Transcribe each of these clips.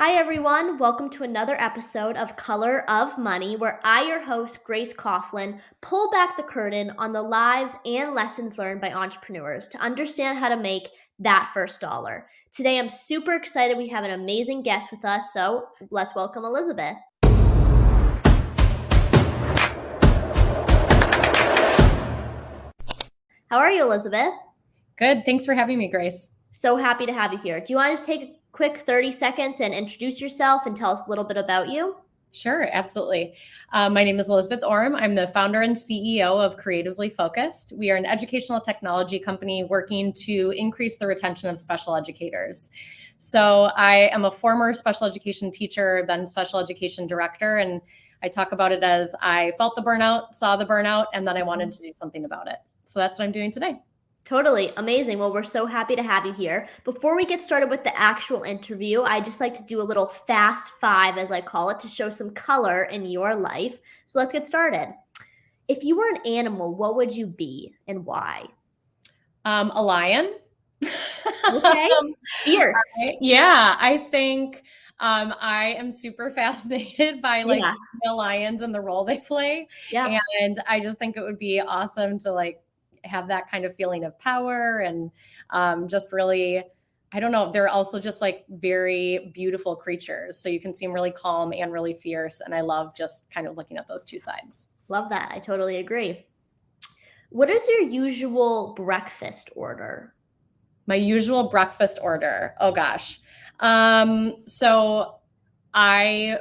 Hi, everyone. Welcome to another episode of Color of Money, where I, your host, Grace Coughlin, pull back the curtain on the lives and lessons learned by entrepreneurs to understand how to make that first dollar. Today, I'm super excited. We have an amazing guest with us, so let's welcome Elizabeth. How are you, Elizabeth? Good. Thanks for having me, Grace. So happy to have you here. Do you want to just take a quick 30 seconds and introduce yourself and tell us a little bit about you? Sure, absolutely. My name is Elizabeth Orme. I'm the founder and CEO of Creatively Focused. We are an educational technology company working to increase the retention of special educators. So I am a former special education teacher, then special education director, and I talk about it as I felt the burnout, saw the burnout, and then I wanted to do something about it. So that's what I'm doing today. Totally. Amazing. Well, we're so happy to have you here. Before we get started with the actual interview, I just like to do a little fast five, as I call it, to show some color in your life. So let's get started. If you were an animal, what would you be and why? A lion. Okay. Fierce. I think I am super fascinated by Yeah. the lions and the role they play. Yeah. And I just think it would be awesome to have that kind of feeling of power and just really, I don't know, they're also just very beautiful creatures. So you can seem really calm and really fierce. And I love just kind of looking at those two sides. Love that. I totally agree. What is your usual breakfast order? My usual breakfast order. Oh gosh. So I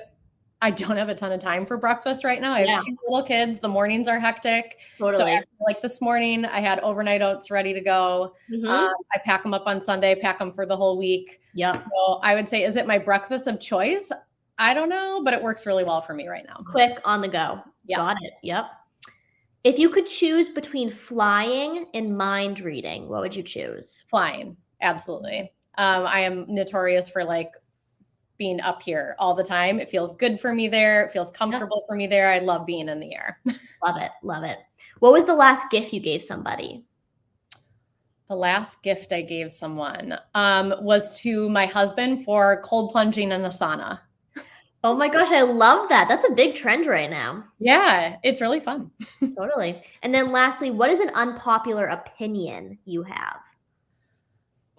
don't have a ton of time for breakfast right now. I have two little kids. The mornings are hectic. Totally. So like this morning, I had overnight oats ready to go. I pack them up on Sunday, pack them for the whole week. Yep. So I would say, is it my breakfast of choice? I don't know, but it works really well for me right now. Quick on the go. Yeah. Got it. Yep. If you could choose between flying and mind reading, what would you choose? Flying. Absolutely. I am notorious for being up here all the time. It feels good for me there. It feels comfortable for me there. I love being in the air. Love it. Love it. What was the last gift you gave somebody? The last gift I gave someone was to my husband for cold plunging in a sauna. Oh my gosh, I love that. That's a big trend right now. Yeah, it's really fun. Totally. And then lastly, what is an unpopular opinion you have?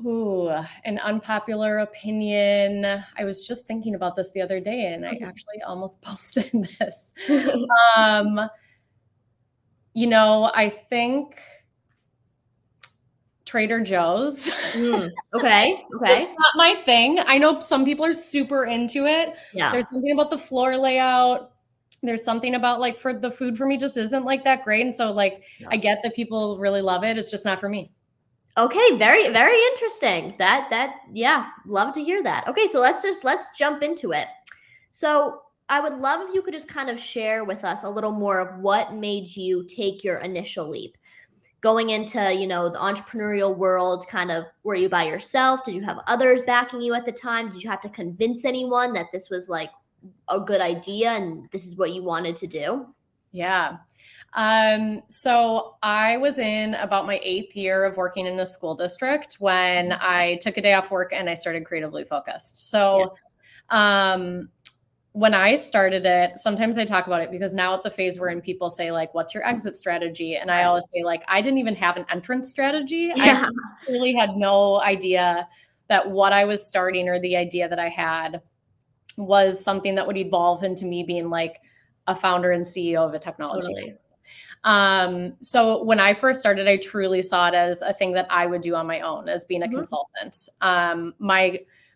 Ooh, an unpopular opinion. I was just thinking about this the other day and I actually almost posted this. I think Trader Joe's. Okay. It's not my thing. I know some people are super into it. Yeah. There's something about the floor layout. There's something about for the food for me just isn't that great. And so I get that people really love it. It's just not for me. Okay, very, very interesting. Yeah, love to hear that. Okay, so let's jump into it. So I would love if you could just kind of share with us a little more of what made you take your initial leap. Going into, the entrepreneurial world, kind of, were you by yourself? Did you have others backing you at the time? Did you have to convince anyone that this was a good idea and this is what you wanted to do? Yeah. So I was in about my 8th year of working in a school district when I took a day off work and I started Creatively Focused. So, when I started it, sometimes I talk about it because now at the phase we're in, people say what's your exit strategy? And I always say I didn't even have an entrance strategy. Yeah. I really had no idea that what I was starting or the idea that I had was something that would evolve into me being a founder and CEO of a technology company. So when I first started, I truly saw it as a thing that I would do on my own as being a consultant.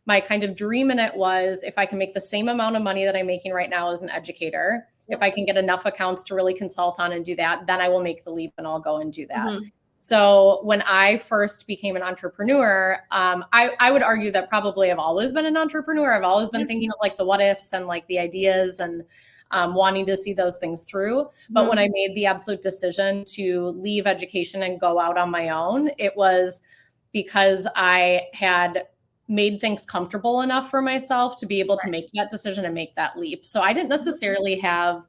My kind of dream in it was if I can make the same amount of money that I'm making right now as an educator, if I can get enough accounts to really consult on and do that, then I will make the leap and I'll go and do that. So when I first became an entrepreneur, I would argue that probably I've always been an entrepreneur. I've always been thinking of the what ifs and the ideas and wanting to see those things through. But when I made the absolute decision to leave education and go out on my own, it was because I had made things comfortable enough for myself to be able to make that decision and make that leap. So I didn't necessarily have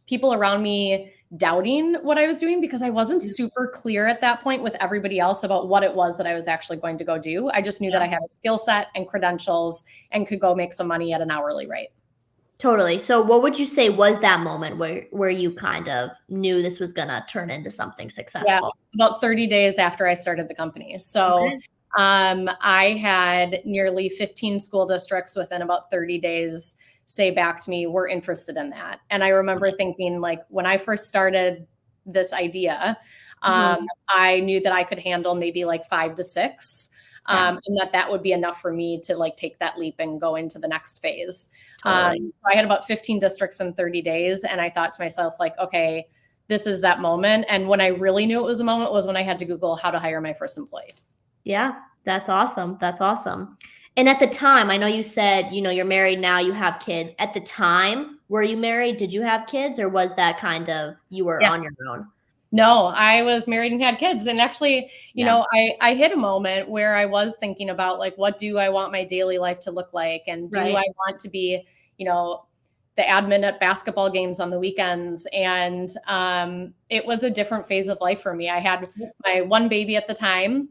people around me doubting what I was doing because I wasn't super clear at that point with everybody else about what it was that I was actually going to go do. I just knew that I had a skill set and credentials and could go make some money at an hourly rate. Totally. So what would you say was that moment where you kind of knew this was going to turn into something successful? Yeah, about 30 days after I started the company. So I had nearly 15 school districts within about 30 days say back to me, we're interested in that. And I remember thinking, like, when I first started this idea, I knew that I could handle maybe like 5 to 6. And that would be enough for me to like take that leap and go into the next phase. Totally. So I had about 15 districts in 30 days. And I thought to myself, like, okay, this is that moment. And when I really knew it was a moment was when I had to Google how to hire my first employee. Yeah, that's awesome. That's awesome. And at the time, I know you said, you're married now, you have kids. At the time, were you married? Did you have kids, or was that kind of you were on your own? No, I was married and had kids. And actually, you know, I hit a moment where I was thinking about, like, what do I want my daily life to look like? And do I want to be, the admin at basketball games on the weekends? And it was a different phase of life for me. I had my one baby at the time.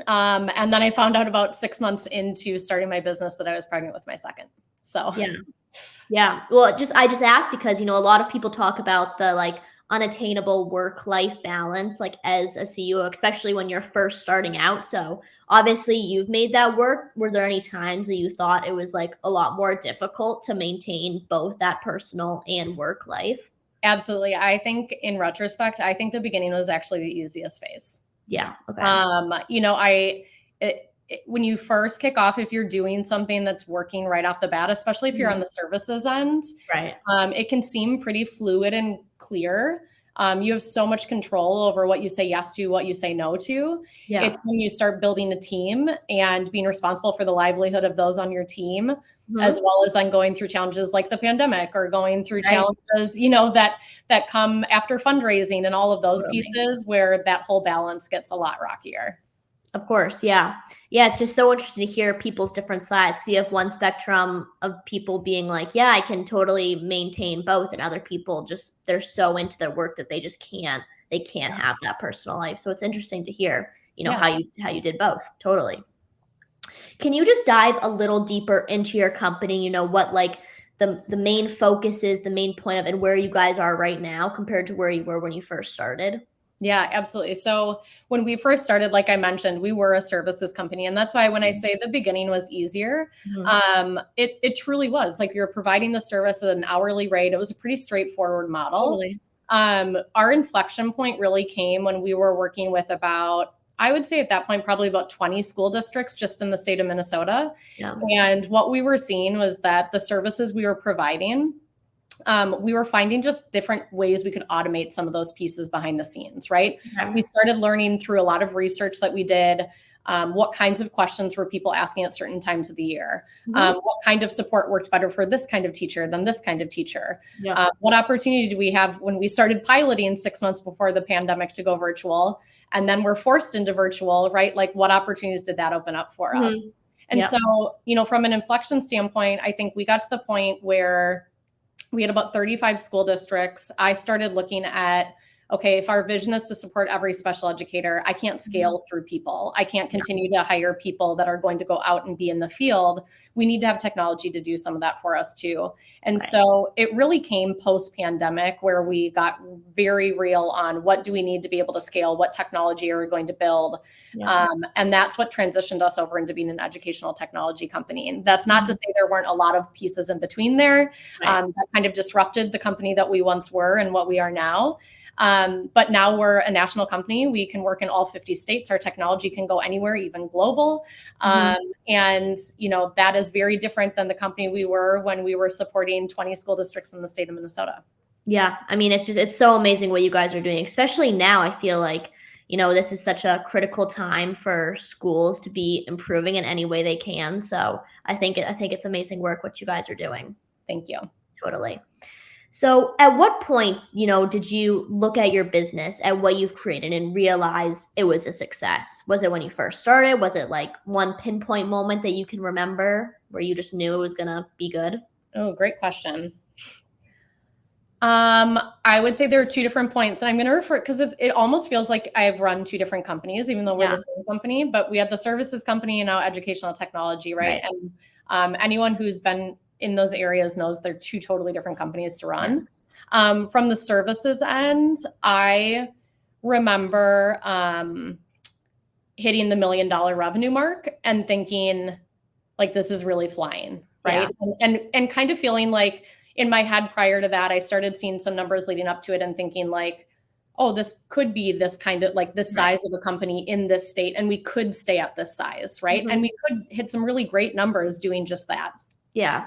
And then I found out about 6 months into starting my business that I was pregnant with my second. So yeah. Well, I just asked because, a lot of people talk about the like unattainable work-life balance, like as a CEO, especially when you're first starting out. So obviously you've made that work. Were there any times that you thought it was like a lot more difficult to maintain both that personal and work life? Absolutely. I think in retrospect, I think the beginning was actually the easiest phase. Yeah. Okay. When you first kick off, if you're doing something that's working right off the bat, especially if you're on the services end, it can seem pretty fluid and clear. You have so much control over what you say yes to, what you say no to. Yeah. It's when you start building a team and being responsible for the livelihood of those on your team, as well as then going through challenges like the pandemic or going through challenges, that come after fundraising and all of those pieces where that whole balance gets a lot rockier. Of course. Yeah. Yeah. It's just so interesting to hear people's different sides, because you have one spectrum of people being like, yeah, I can totally maintain both. And other people they're so into their work that they can't have that personal life. So it's interesting to hear, how you did both. Totally. Can you just dive a little deeper into your company? What like the main focus is, the main point of, and where you guys are right now compared to where you were when you first started? Yeah, absolutely. So when we first started, like I mentioned, we were a services company. And that's why when I say the beginning was easier, it truly was. Like, you're providing the service at an hourly rate. It was a pretty straightforward model. Totally. Our inflection point really came when we were working with about, I would say at that point, probably about 20 school districts just in the state of Minnesota. Yeah. And what we were seeing was that the services we were providing, we were finding just different ways we could automate some of those pieces behind the scenes, right? We started learning through a lot of research that we did, what kinds of questions were people asking at certain times of the year? What kind of support worked better for this kind of teacher than this kind of teacher? What opportunity do we have when we started piloting 6 months before the pandemic to go virtual, and then we're forced into virtual, right? Like, what opportunities did that open up for us? And so, from an inflection standpoint, I think we got to the point where we had about 35 school districts. I started looking at, okay, if our vision is to support every special educator, I can't scale through people. I can't continue to hire people that are going to go out and be in the field. We need to have technology to do some of that for us too. And so it really came post-pandemic where we got very real on what do we need to be able to scale, what technology are we going to build. And that's what transitioned us over into being an educational technology company. And that's not to say there weren't a lot of pieces in between there that kind of disrupted the company that we once were and what we are now. But now we're a national company. We can work in all 50 states. Our technology can go anywhere, even global. And, that is very different than the company we were when we were supporting 20 school districts in the state of Minnesota. Yeah. I mean, it's so amazing what you guys are doing, especially now. I feel like, this is such a critical time for schools to be improving in any way they can. So I think it's amazing work what you guys are doing. Thank you. Totally. So at what point, did you look at your business, at what you've created, and realize it was a success? Was it when you first started? Was it like one pinpoint moment that you can remember where you just knew it was going to be good? Oh, great question. I would say there are two different points, and I'm going to refer because it almost feels like I've run two different companies, even though we're the same company. But we had the services company and now educational technology, right? And anyone who's been in those areas knows they're two totally different companies to run. From the services end, I remember hitting the $1 million revenue mark and thinking, like, this is really flying, right? And kind of feeling like in my head prior to that, I started seeing some numbers leading up to it and thinking like, oh, this could be this kind of like this size of a company in this state, and we could stay at this size, right? And we could hit some really great numbers doing just that. Yeah.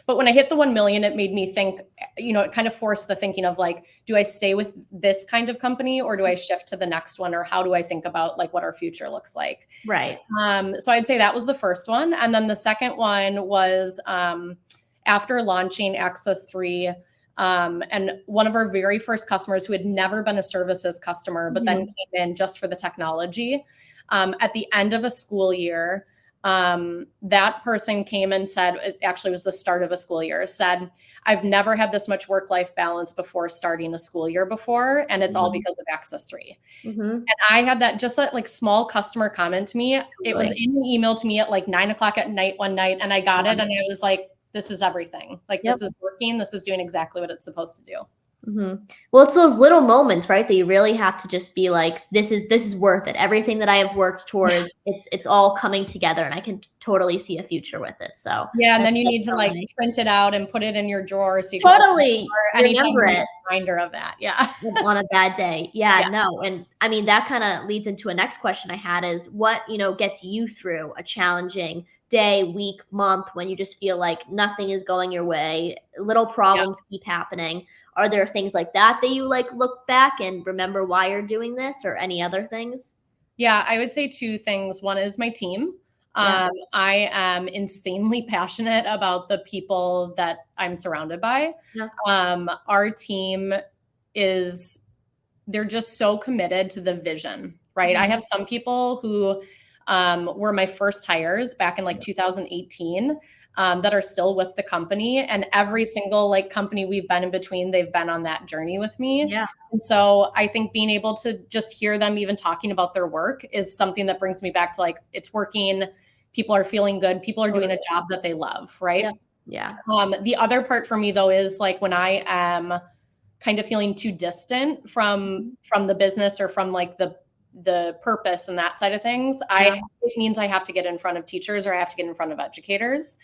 But when I hit the 1 million, it made me think, it kind of forced the thinking of like, do I stay with this kind of company or do I shift to the next one? Or how do I think about like what our future looks like? Right. So I'd say that was the first one. And then the second one was after launching Access 3, and one of our very first customers who had never been a services customer, but then came in just for the technology, at the end of a school year, that person came and said, it actually was the start of a school year, said, I've never had this much work-life balance before starting a school year before, and it's all because of Access 3. And I had that like small customer comment to me. It was in the email to me at like 9:00 at night one night, and I got it, and I was like, this is everything. Like, this is working. This is doing exactly what it's supposed to do. Well, it's those little moments, right, that you really have to just be like, this is worth it. Everything that I have worked towards, it's all coming together, and I can totally see a future with it. So and then you need to like print it out and put it in your drawer so you can remember it. Reminder of that, on a bad day, no. And I mean, that kind of leads into a next question I had is what gets you through a challenging day, week, month when you just feel like nothing is going your way, little problems keep happening. Are there things like that you like look back and remember why you're doing this, or any other things? Yeah, I would say two things. One is my team. I am insanely passionate about the people that I'm surrounded by. Our team they're just so committed to the vision, right? I have some people who were my first hires back in like 2018. That are still with the company, and every single like company we've been in between, they've been on that journey with me. And so I think being able to just hear them even talking about their work is something that brings me back to like, it's working. People are feeling good. People are doing a job that they love. Right. The other part for me though, is like when I am kind of feeling too distant from the business or from like the purpose and that side of things, it means I have to get in front of teachers or I have to get in front of educators.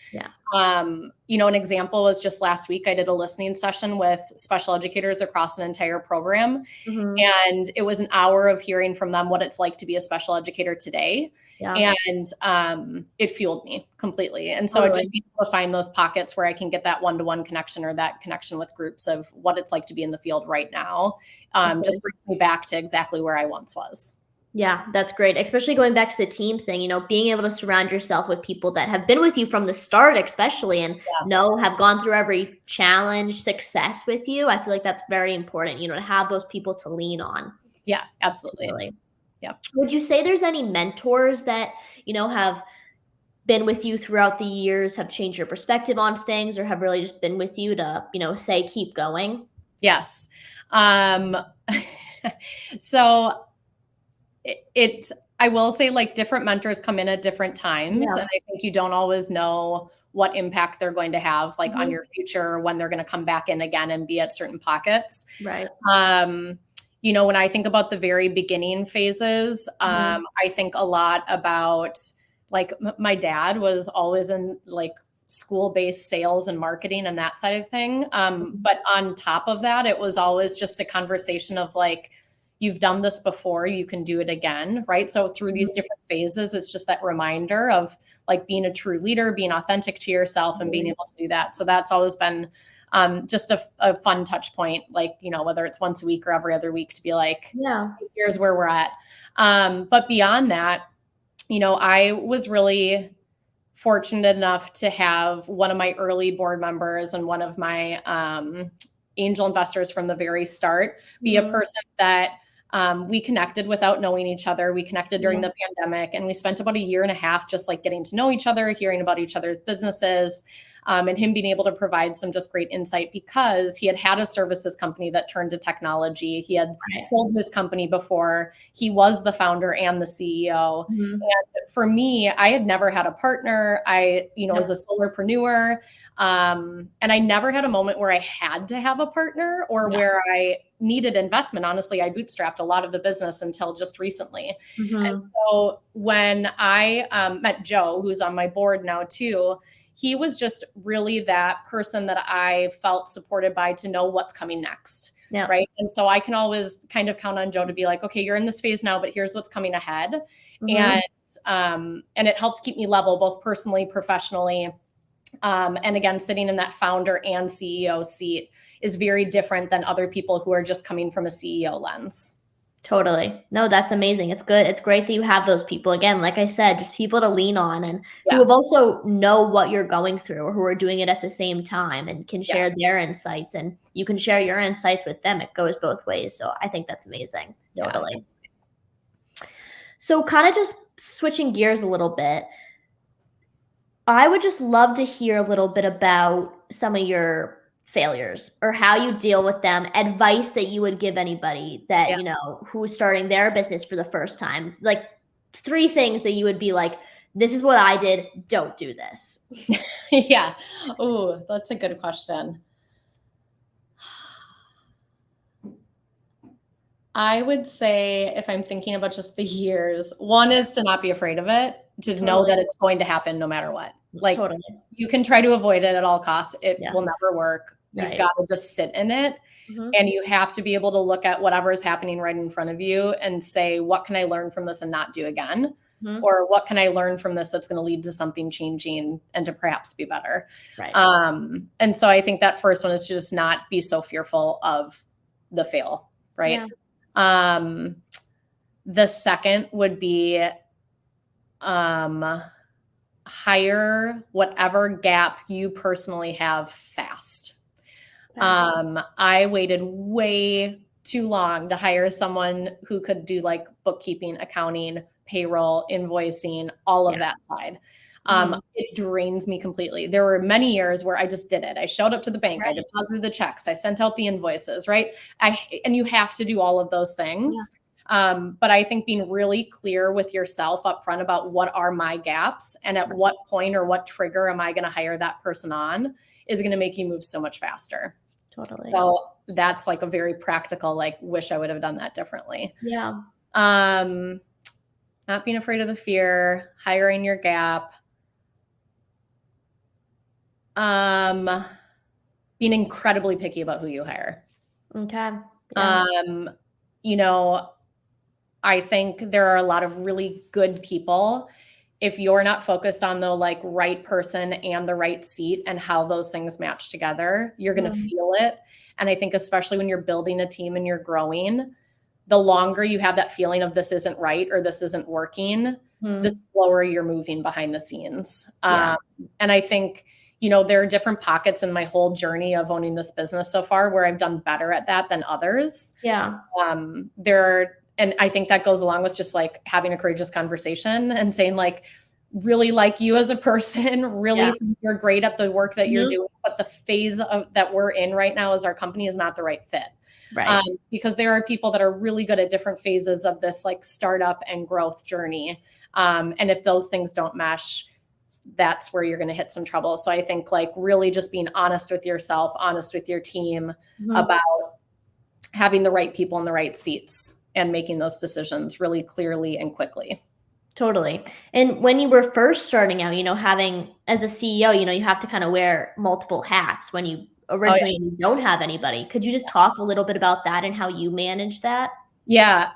An example was just last week, I did a listening session with special educators across an entire program. And it was an hour of hearing from them what it's like to be a special educator today. And it fueled me completely. And so just being able to find those pockets where I can get that one-to-one connection or that connection with groups of what it's like to be in the field right now, just brings me back to exactly where I once was. Yeah, that's great. Especially going back to the team thing, being able to surround yourself with people that have been with you from the start, especially, and have gone through every challenge, success with you. I feel like that's very important, to have those people to lean on. Yeah, absolutely. Really. Would you say there's any mentors that, have been with you throughout the years, have changed your perspective on things, or have really just been with you to, say, keep going? Yes. So I will say like different mentors come in at different times. And I think you don't always know what impact they're going to have like on your future, when they're going to come back in again and be at certain pockets. Right. When I think about the very beginning phases, I think a lot about like my dad was always in like school-based sales and marketing and that side of thing. But on top of that, it was always just a conversation of like, you've done this before, you can do it again, right? So through these different phases, it's just that reminder of like being a true leader, being authentic to yourself and being able to do that. So that's always been just a fun touch point, like, whether it's once a week or every other week, to be like, here's where we're at. But beyond that, I was really fortunate enough to have one of my early board members and one of my angel investors from the very start be a person that we connected without knowing each other. We connected during the pandemic, and we spent about 1.5 years just like getting to know each other, hearing about each other's businesses. and him being able to provide some just great insight because he had had a services company that turned to technology. He had sold his company before. He was the founder and the CEO. Mm-hmm. And for me, I had never had a partner. I, was a solopreneur. And I never had a moment where I had to have a partner or where I needed investment. Honestly, I bootstrapped a lot of the business until just recently. Mm-hmm. And so when I met Joe, who's on my board now too, he was just really that person that I felt supported by to know what's coming next. Yeah. Right. And so I can always kind of count on Joe to be like, okay, you're in this phase now, but here's what's coming ahead. Mm-hmm. And it helps keep me level, both personally, professionally. And again, sitting in that founder and CEO seat is very different than other people who are just coming from a CEO lens. Totally. No, that's amazing. It's good. It's great that you have those people. Again, like I said, just people to lean on and who have also know what you're going through or who are doing it at the same time and can share their insights and you can share your insights with them. It goes both ways. So I think that's amazing. Totally. So kind of just switching gears a little bit, I would just love to hear a little bit about some of your failures or how you deal with them, advice that you would give anybody that, who's starting their business for the first time, like 3 things that you would be like, this is what I did. Don't do this. Yeah. Oh, that's a good question. I would say if I'm thinking about just the years, one is to not be afraid of it, to know that it's going to happen no matter what. Like you can try to avoid it at all costs. It will never work. You've got to just sit in it. Mm-hmm. And you have to be able to look at whatever is happening right in front of you and say, what can I learn from this and not do again? Mm-hmm. Or what can I learn from this that's going to lead to something changing and to perhaps be better? Right. And so I think that first one is to just not be so fearful of the fail, right? Yeah. The second would be hire whatever gap you personally have fast. I waited way too long to hire someone who could do like bookkeeping, accounting, payroll, invoicing, all of that side. It drains me completely. There were many years where I just did it. I showed up to the bank, I deposited the checks, I sent out the invoices, right? And you have to do all of those things. Yeah. But I think being really clear with yourself up front about what are my gaps and at what point or what trigger am I going to hire that person on is going to make you move so much faster. Totally. So that's like a very practical, like, wish I would have done that differently. Yeah. Not being afraid of the fear, hiring your gap. Being incredibly picky about who you hire. Okay. Yeah. I think there are a lot of really good people. If you're not focused on the like right person and the right seat and how those things match together, you're going to feel it. And I think especially when you're building a team and you're growing, the longer you have that feeling of this isn't right or this isn't working, the slower you're moving behind the scenes. And I think, there are different pockets in my whole journey of owning this business so far where I've done better at that than others. Yeah. And I think that goes along with just like having a courageous conversation and saying like, really like you as a person, really think you're great at the work that you're doing, but the phase that we're in right now as our company is not the right fit. Right. Because there are people that are really good at different phases of this like startup and growth journey. And if those things don't mesh, that's where you're going to hit some trouble. So I think like really just being honest with yourself, honest with your team about having the right people in the right seats and making those decisions really clearly and quickly. Totally. And when you were first starting out, having as a CEO, you have to kind of wear multiple hats when you originally don't have anybody. Could you just talk a little bit about that and how you manage that? Yeah.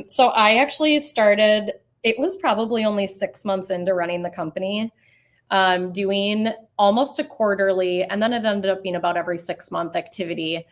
So I actually started, it was probably only 6 months into running the company, doing almost a quarterly, and then it ended up being about every 6-month activity.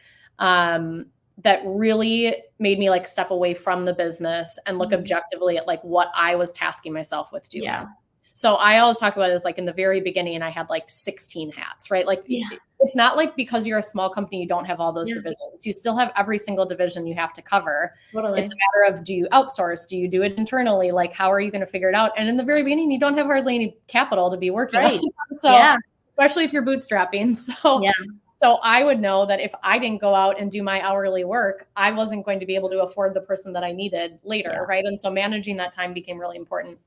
That really made me like step away from the business and look objectively at like what I was tasking myself with doing. Yeah. So I always talk about it as like in the very beginning, I had like 16 hats, right? Like it's not like because you're a small company, you don't have all those divisions. You still have every single division you have to cover. Totally. It's a matter of, do you outsource? Do you do it internally? Like, how are you going to figure it out? And in the very beginning, you don't have hardly any capital to be working on. So especially if you're bootstrapping. So, Yeah. so I would know that if I didn't go out and do my hourly work, I wasn't going to be able to afford the person that I needed later, Yeah. right? And so managing that time became really important.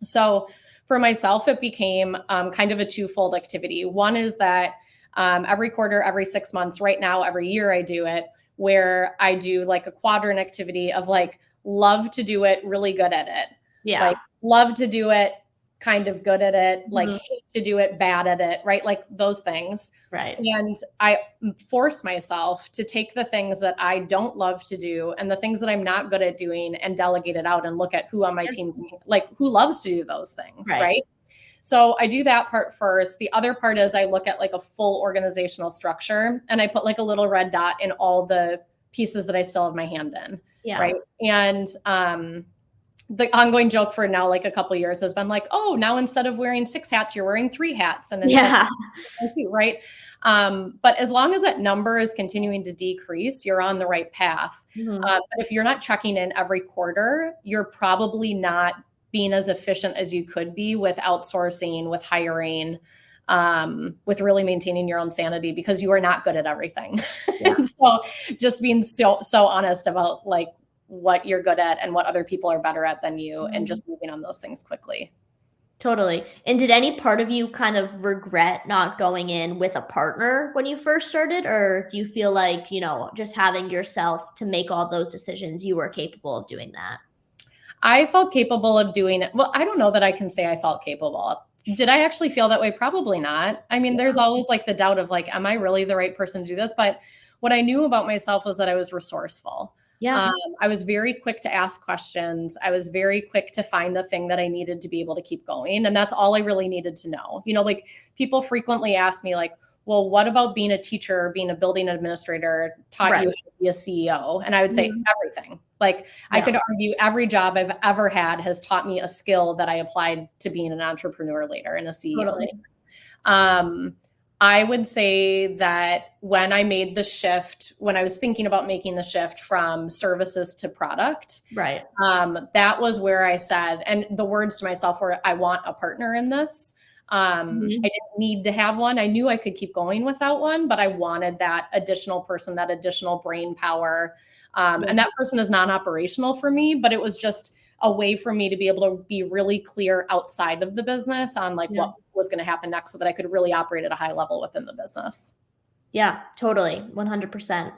So for myself, it became kind of a twofold activity. One is that every quarter, every 6 months, right now, every year I do it, where I do like a quadrant activity of like, love to do it, really good at it. Yeah. Like, love to do it, kind of good at it, like Mhm. hate to do it, bad at it, right? Like those things. Right. And I force myself to take the things that I don't love to do and the things that I'm not good at doing and delegate it out and look at who on my team can, like who loves to do those things, right? So I do that part first. The other part is I look at like a full organizational structure and I put like a little red dot in all the pieces that I still have my hand in, Yeah. right? And the ongoing joke for now, like a couple of years, has been like, oh, now instead of wearing 6 hats, you're wearing 3 hats, and it's Yeah. like, two, right? But as long as that number is continuing to decrease, you're on the right path. Mhm. But if you're not checking in every quarter, you're probably not being as efficient as you could be with outsourcing, with hiring, with really maintaining your own sanity, because you are not good at everything. Yeah. And so just being so honest about like what you're good at and what other people are better at than you, and just moving on those things quickly. Totally. And did any part of you kind of regret not going in with a partner when you first started? Or do you feel like, just having yourself to make all those decisions, you were capable of doing that? I felt capable of doing it. Well, I don't know that I can say I felt capable. Did I actually feel that way? Probably not. I mean, there's always like the doubt of like, am I really the right person to do this? But what I knew about myself was that I was resourceful. Yeah. I was very quick to ask questions. I was very quick to find the thing that I needed to be able to keep going. And that's all I really needed to know. Like people frequently ask me like, well, what about being a teacher, being a building administrator taught you how to be a CEO? And I would say everything. Like I could argue every job I've ever had has taught me a skill that I applied to being an entrepreneur later and a CEO. Totally. I would say that when I made the shift, when I was thinking about making the shift from services to product, Right. that was where I said, and the words to myself were, I want a partner in this. I didn't need to have one. I knew I could keep going without one, but I wanted that additional person, that additional brain power. And that person is non-operational for me, but it was just a way for me to be able to be really clear outside of the business on like what was going to happen next, so that I could really operate at a high level within the business. Yeah, totally. 100%.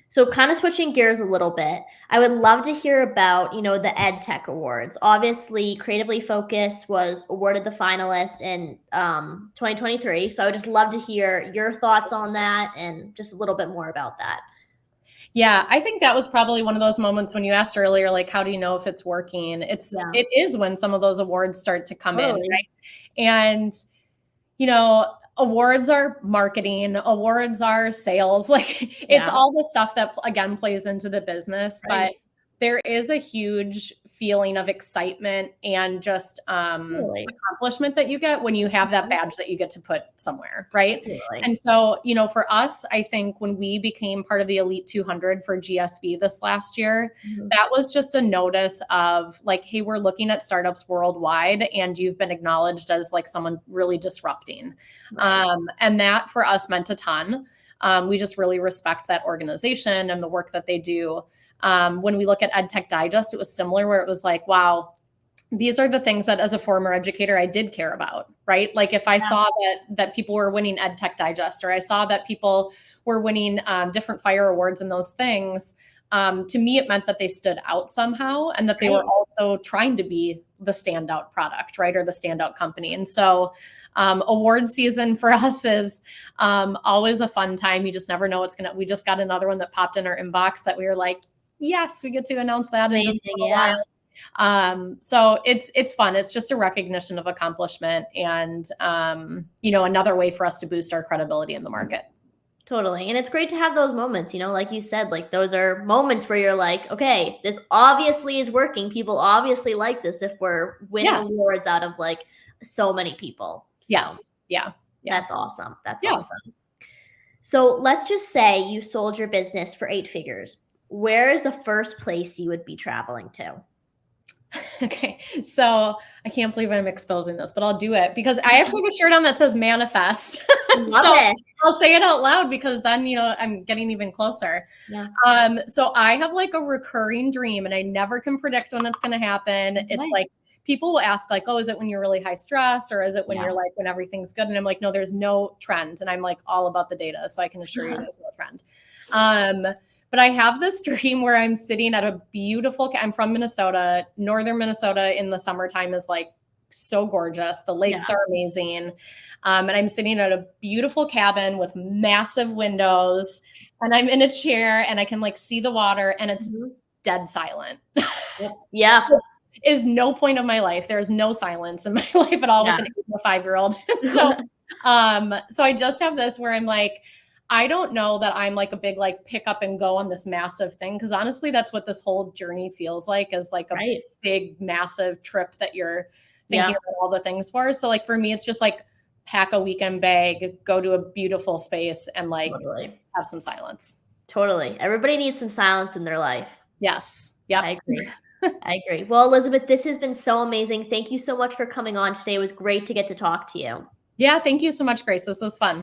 So kind of switching gears a little bit, I would love to hear about, the Ed Tech Awards. Obviously, Creatively Focused was awarded the finalist in 2023. So I would just love to hear your thoughts on that and just a little bit more about that. Yeah, I think that was probably one of those moments when you asked earlier, like, how do you know if it's working? It is when some of those awards start to come in, right? And, awards are marketing, awards are sales, like it's all the stuff that again plays into the business, but there is a huge feeling of excitement and just accomplishment that you get when you have that badge that you get to put somewhere, right? And so, for us, I think when we became part of the Elite 200 for GSV this last year, that was just a notice of like, hey, we're looking at startups worldwide and you've been acknowledged as like someone really disrupting. And that for us meant a ton. We just really respect that organization and the work that they do. When we look at EdTech Digest, it was similar, where it was like, wow, these are the things that as a former educator, I did care about, right? Like if I saw that people were winning EdTech Digest, or I saw that people were winning different FIRE awards and those things, to me, it meant that they stood out somehow and that they were also trying to be the standout product, right? Or the standout company. And so award season for us is always a fun time. You just never know we just got another one that popped in our inbox that we were like, yes, we get to announce that in just a while. So it's fun. It's just a recognition of accomplishment and, another way for us to boost our credibility in the market. Totally. And it's great to have those moments, like you said, like those are moments where you're like, okay, this obviously is working. People obviously like this if we're winning awards out of like so many people. So yeah. That's awesome. That's awesome. So let's just say you sold your business for 8 figures. Where is the first place you would be traveling to? Okay. So I can't believe I'm exposing this, but I'll do it because I actually have a shirt on that says manifest. Love So it. I'll say it out loud because then, I'm getting even closer. Yeah. So I have like a recurring dream and I never can predict when it's going to happen. Okay. It's like people will ask like, oh, is it when you're really high stress or is it when Yeah. you're like, when everything's good? And I'm like, no, there's no trend. And I'm like all about the data. So I can assure you there's no trend. But I have this dream where I'm sitting at a beautiful, I'm from Minnesota, northern Minnesota in the summertime is like so gorgeous. The lakes are amazing. And I'm sitting at a beautiful cabin with massive windows and I'm in a chair and I can like see the water and it's dead silent. Yeah. Is no point of my life. There's no silence in my life at all with an 8 and a 5-year-old. So I just have this where I'm like, I don't know that I'm like a big like pick up and go on this massive thing because honestly, that's what this whole journey feels like is like a big massive trip that you're thinking about all the things for. So like for me, it's just like pack a weekend bag, go to a beautiful space, and like have some silence. Totally. Everybody needs some silence in their life. Yes. Yeah. I agree. I agree. Well, Elizabeth, this has been so amazing. Thank you so much for coming on today. It was great to get to talk to you. Yeah. Thank you so much, Grace. This was fun.